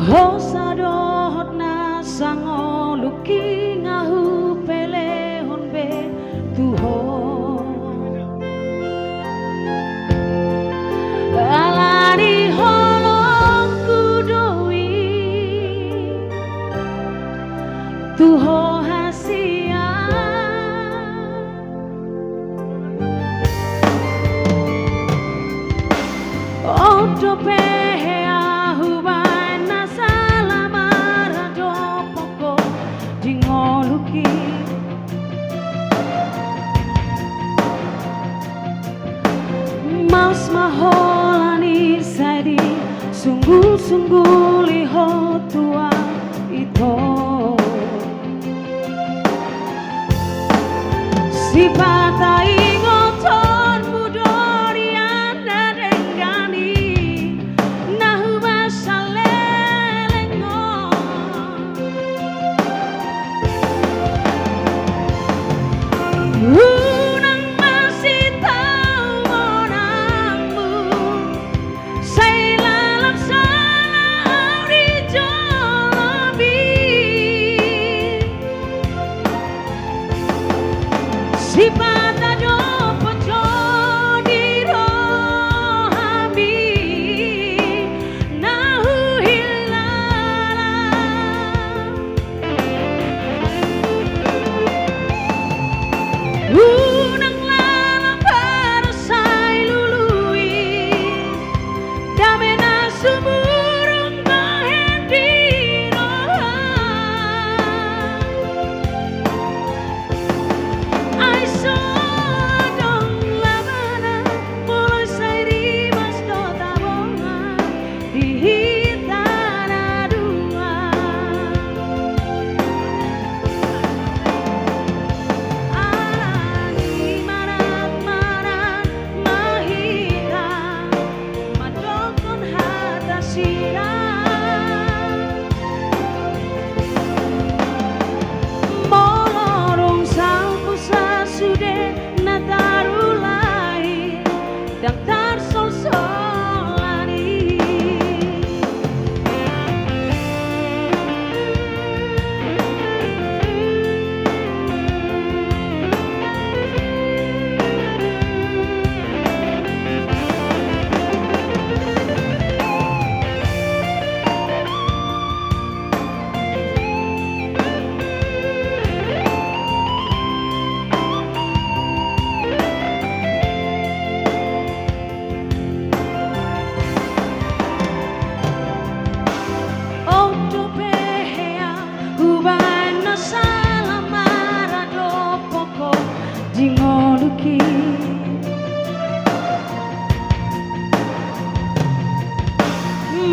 Ho sadohot na sango luki ngahu pele honbe tuho alani holong kudoi tuho hasia oto pehe ahuba Mas maholani saidi sungguh-sungguh liho tua itu si patai ngoton mudorian nadengani nahu masalelengo si pata do pocho di rohami nahu hilala unang lala parasai lului dame na sumurung bahen di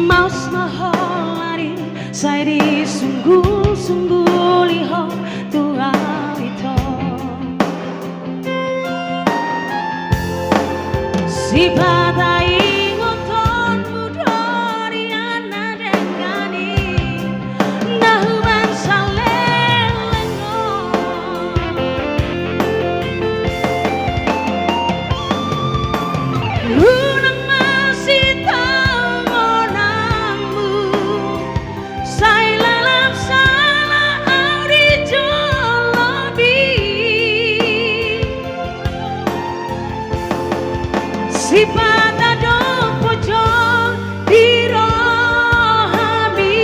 Maus maholari saidi sungguh-sungguh liho tua itu si patai ngoton mudorian nadengani nahuan salelengo unang masih si pata do pocho di rohami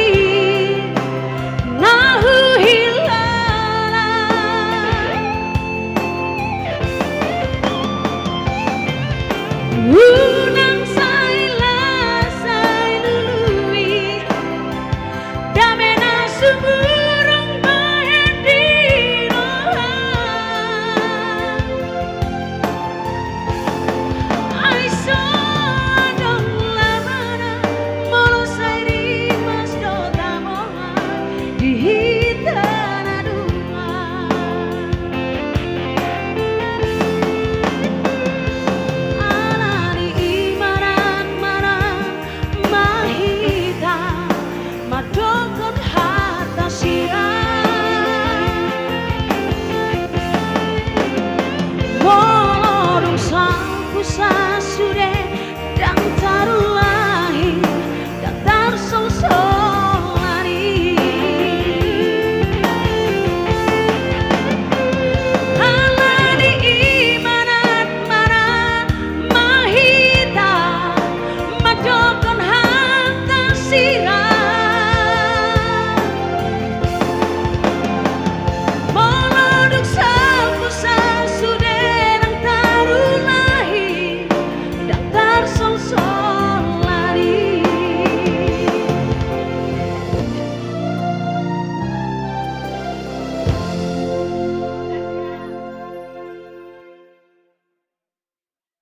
nahu hilala